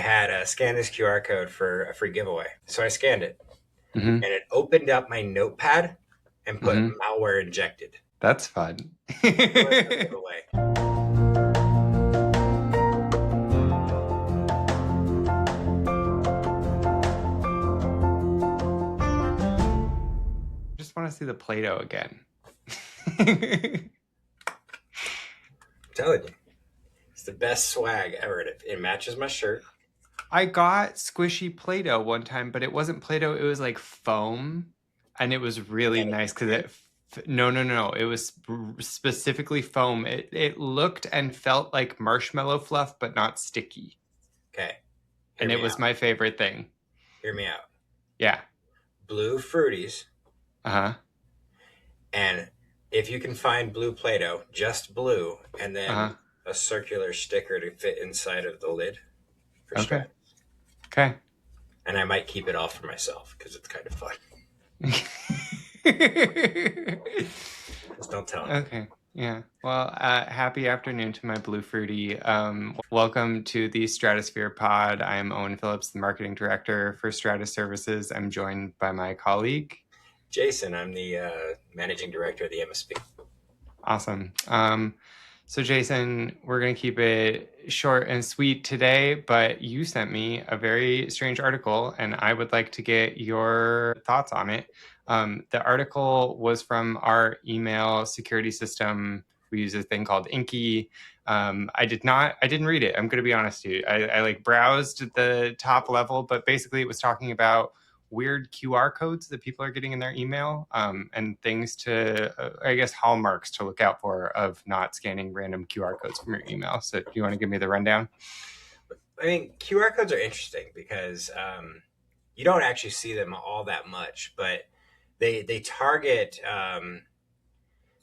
had scan this QR code for a free giveaway. So I scanned it, Hmm. and it opened up my notepad and put Hmm. malware injected. That's fun. It was no giveaway. Just want to see the Play-Doh again. I'm telling you, it's the best swag ever. It matches my shirt. I got squishy Play-Doh one time, but it wasn't Play-Doh. It was like foam, and it was really And nice because no. It was specifically foam. It looked and felt like marshmallow fluff, but not sticky, okay, hear and it me was out. my favorite thing. Hear me out. Yeah. Blue Fruities, Uh-huh. and if you can find blue Play-Doh, just blue, and then Uh-huh. a circular sticker to fit inside of the lid for Okay. Stratus. Okay. And I might keep it all for myself because it's kind of fun. Just don't tell anyone. Okay. Yeah. Well, happy afternoon to my Blue Fruity. Welcome to the Stratosphere Pod. I'm Owen Phillips, the marketing director for Stratus Services. I'm joined by my colleague. Jason, I'm the managing director of the MSP. Awesome. So Jason, we're going to keep it short and sweet today, but you sent me a very strange article and I would like to get your thoughts on it. The article was from our email security system. We use a thing called Inky. I didn't read it. I'm going to be honest with you. I like browsed the top level, but basically it was talking about weird QR codes that people are getting in their email, and things to, I guess, hallmarks to look out for of not scanning random QR codes from your email. So do you want to give me the rundown? I mean, QR codes are interesting because you don't actually see them all that much, but they target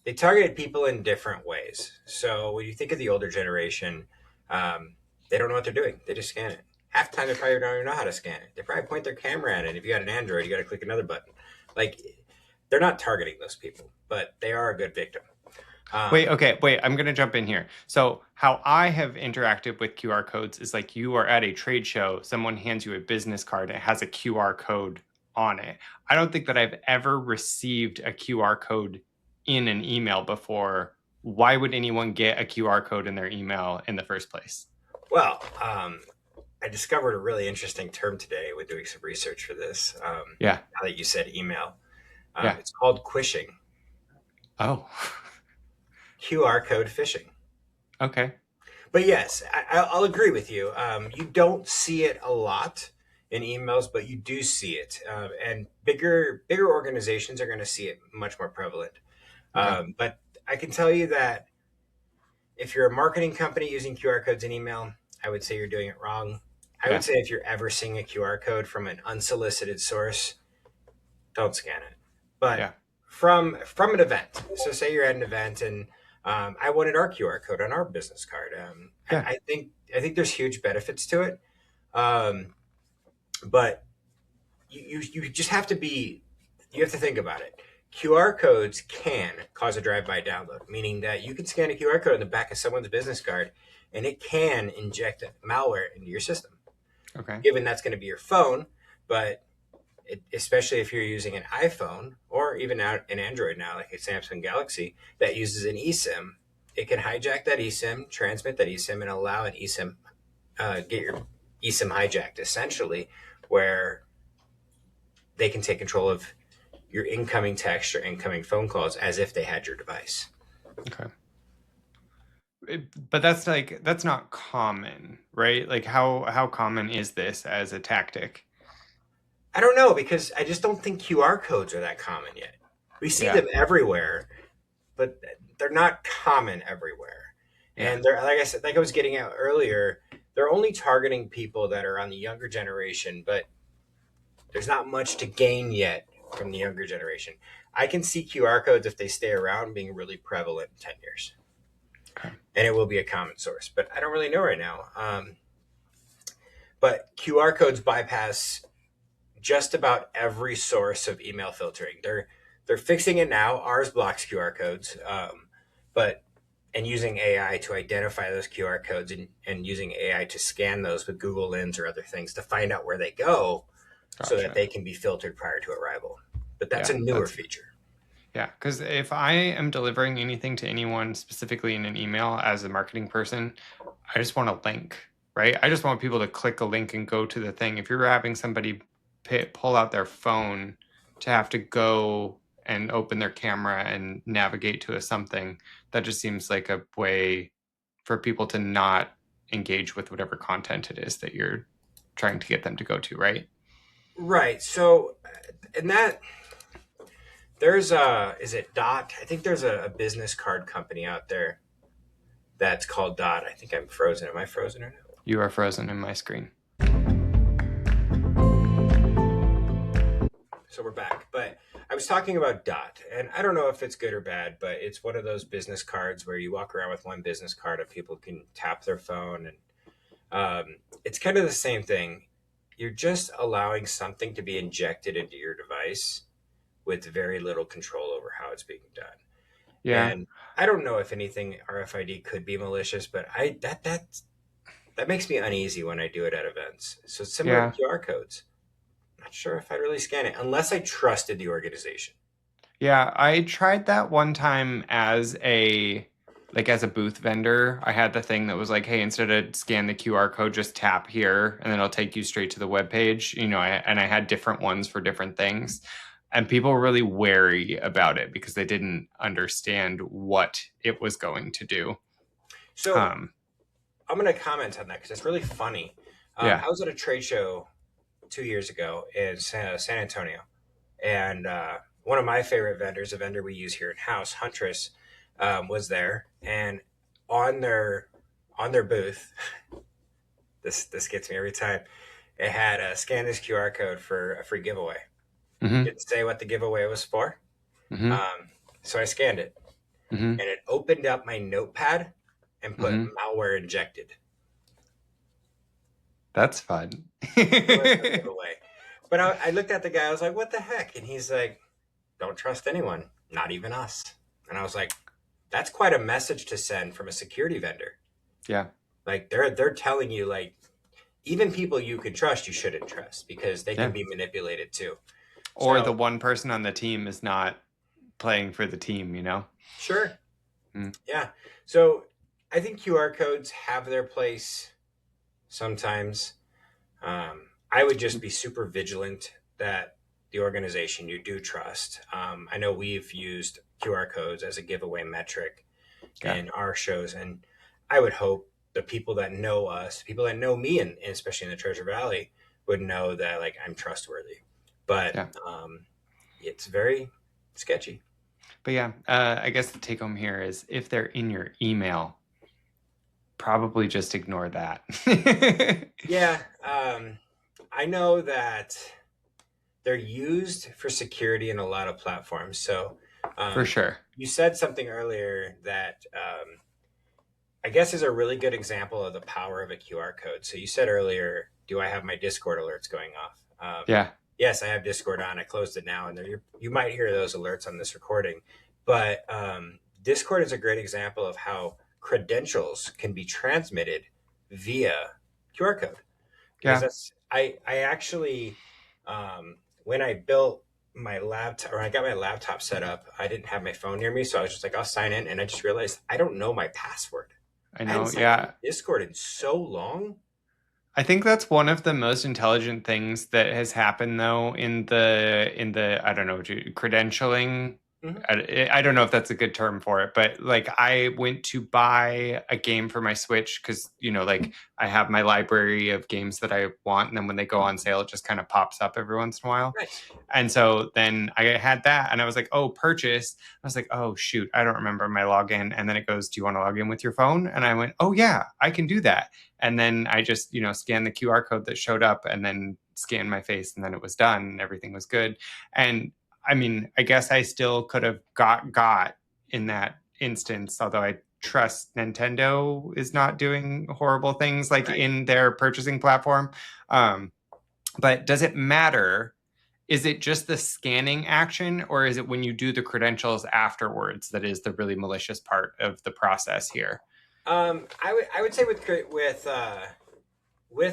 they target people in different ways. So when you think of the older generation, they don't know what they're doing. They just scan it. Half the time, they probably don't even know how to scan it. They probably point their camera at it. If you got an Android, you got to click another button. Like, they're not targeting those people, but they are a good victim. Wait, okay, wait, I'm going to jump in here. So how I have interacted with QR codes is like you are at a trade show, someone hands you a business card, it has a QR code on it. I don't think that I've ever received a QR code in an email before. Why would anyone get a QR code in their email in the first place? Well, I discovered a really interesting term today with doing some research for this. Yeah. Now that you said email, Yeah. it's called quishing, Oh, QR code phishing. okay. But yes, I'll agree with you. You don't see it a lot in emails, but you do see it, and bigger organizations are going to see it much more prevalent. Okay. But I can tell you that if you're a marketing company using QR codes in email, I would say you're doing it wrong. I would Yeah. say if you're ever seeing a QR code from an unsolicited source, don't scan it. But Yeah. from an event, so say you're at an event and I wanted our QR code on our business card. Yeah. I think there's huge benefits to it, um, but you just have to be you have to think about it. QR codes can cause a drive-by download, meaning that you can scan a QR code on the back of someone's business card, and it can inject malware into your system. Okay. Given that's going to be your phone, but especially if you're using an iPhone or even out an Android now, like a Samsung Galaxy that uses an eSIM, it can hijack that eSIM, transmit that eSIM, and allow an eSIM get your eSIM hijacked, essentially, where they can take control of your incoming text or incoming phone calls as if they had your device. Okay. But that's not common, right? Like how common is this as a tactic? I don't know because I just don't think QR codes are that common yet. We see Yeah. them everywhere, but they're not common everywhere. Yeah. And they're like I said, like I was getting out earlier, they're only targeting people that are on the younger generation, but there's not much to gain yet from the younger generation. I can see QR codes if they stay around being really prevalent in 10 years. Okay. And it will be a common source, but I don't really know right now. But QR codes bypass just about every source of email filtering. They're fixing it now. Ours blocks QR codes, but and using AI to identify those QR codes and using AI to scan those with Google Lens or other things to find out where they go so that Gotcha. they can be filtered prior to arrival. But that's Yeah, a newer that's feature. yeah. Because if I am delivering anything to anyone specifically in an email as a marketing person, I just want a link, right? I just want people to click a link and go to the thing. If you're having somebody pull out their phone to have to go and open their camera and navigate to a something, that just seems like a way for people to not engage with whatever content it is that you're trying to get them to go to, right? Right. So, and that there's is it Dot? I think there's a business card company out there that's called Dot. I think I'm frozen. Am I frozen or no? You are frozen in my screen. So we're back. But I was talking about Dot, and I don't know if it's good or bad, but it's one of those business cards where you walk around with one business card and people can tap their phone, and it's kind of the same thing. You're just allowing something to be injected into your device with very little control over how it's being done. Yeah, And I don't know if anything RFID could be malicious, but that makes me uneasy when I do it at events. So it's similar to yeah. QR codes. Not sure if I'd really scan it unless I trusted the organization. Yeah, I tried that one time as a booth vendor. I had the thing that was like, hey, instead of scan the QR code, just tap here and then it'll take you straight to the web page. And I had different ones for different things. And people were really wary about it because they didn't understand what it was going to do. So Um, I'm going to comment on that because it's really funny. yeah. I was at a trade show 2 years ago in San Antonio, and one of my favorite vendors, a vendor we use here in house, Huntress, was there, and on their on their booth, this gets me every time. It had a scan this QR code for a free giveaway. Mm-hmm. Didn't say what the giveaway was for, Mm-hmm. so I scanned it, Mm-hmm. and it opened up my notepad and put Mm-hmm. malware injected. That's fun. There was no giveaway. But I looked at the guy. I was like, "What the heck?" And he's like, "Don't trust anyone, not even us." And I was like, "That's quite a message to send from a security vendor. Yeah. Like they're telling you like even people you can trust, you shouldn't trust because they can Yeah. be manipulated too." Or the So one person on the team is not playing for the team, you know? sure, Mm. yeah. So I think QR codes have their place sometimes. I would just be super vigilant that the organization you do trust. I know we've used QR codes as a giveaway metric Yeah. in our shows, and I would hope the people that know us, people that know me, and especially in the Treasure Valley, would know that like I'm trustworthy. But Yeah. it's very sketchy. But yeah, I guess the take home here is if they're in your email, probably just ignore that. Yeah, I know that they're used for security in a lot of platforms. So For um, sure. you said something earlier that I guess is a really good example of the power of a QR code. So you said earlier, do I have my Discord alerts going off? Yeah. Yes, I have Discord on. I closed it now, and you might hear those alerts on this recording. But Discord is a great example of how credentials can be transmitted via QR code because Yeah. that's I actually when I built my laptop or I got my laptop set up, I didn't have my phone near me, so I was just like, I'll sign in, and I just realized I don't know my password. I I hadn't know. signed into Yeah. Discord in so long. I think that's one of the most intelligent things that has happened though in the I don't know credentialing. Hmm. I don't know if that's a good term for it, but like I went to buy a game for my Switch because like I have my library of games that I want, and then when they go on sale, it just kind of pops up every once in a while. Nice. And so then I had that, and I was like, oh, purchase. I was like, oh shoot, I don't remember my login. And then it goes, do you want to log in with your phone? And I went, oh yeah, I can do that. And then I just, scanned the QR code that showed up and then scanned my face and then it was done and everything was good. And I mean, I guess I still could have got in that instance, although I trust Nintendo is not doing horrible things like Right. in their purchasing platform. But does it matter Is it just the scanning action, or is it when you do the credentials afterwards that is the really malicious part of the process here? I would say with a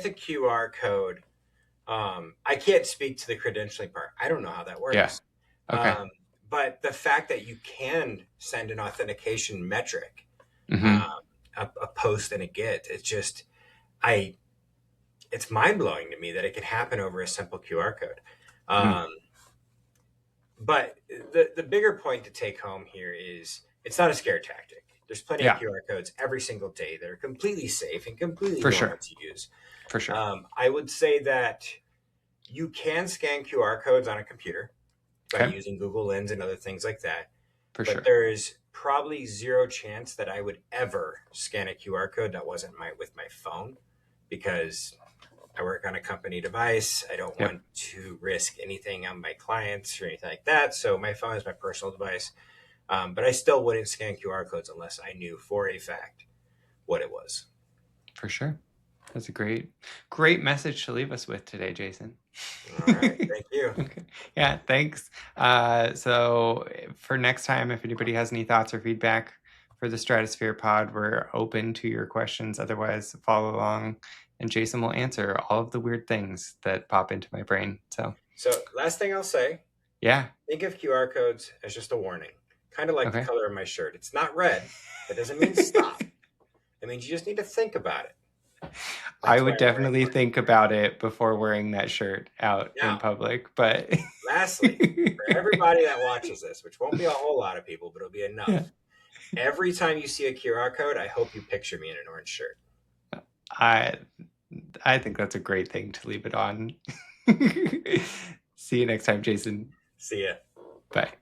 QR code, I can't speak to the credentialing part. I don't know how that Yeah. works. Okay. But the fact that you can send an authentication metric, Mm-hmm. um, a post and a get, I it's mind blowing to me that it can happen over a simple QR code. Mm-hmm. Um, but the bigger point to take home here is it's not a scare tactic. There's plenty of Yeah, QR codes every single day that are completely safe and completely for normal sure. to use. For sure. I would say that you can scan QR codes on a computer by Okay. using Google Lens and other things like that. For But sure. there is probably zero chance that I would ever scan a QR code that wasn't with my phone, because I work on a company device. I don't Yep. want to risk anything on my clients or anything like that. So my phone is my personal device. But I still wouldn't scan QR codes unless I knew for a fact what it was. For sure. That's a great message to leave us with today, Jason. All right. Thank you. Okay. Yeah, thanks. So for next time, if anybody has any thoughts or feedback for the Stratosphere Pod, we're open to your questions. Otherwise, follow along and Jason will answer all of the weird things that pop into my brain. So last thing I'll say, Yeah. think of QR codes as just a warning, kind of like the Okay. color of my shirt. It's not red. That doesn't mean stop. It means you just need to think about it. I That's why would I'm wearing definitely one think here. about it before wearing that shirt out in Now, public, but lastly, for everybody that watches this, which won't be a whole lot of people, but it'll be yeah, enough. Every time you see a QR code, I hope you picture me in an orange shirt. I I think that's a great thing to leave it on. See you next time, Jason. See ya. Bye.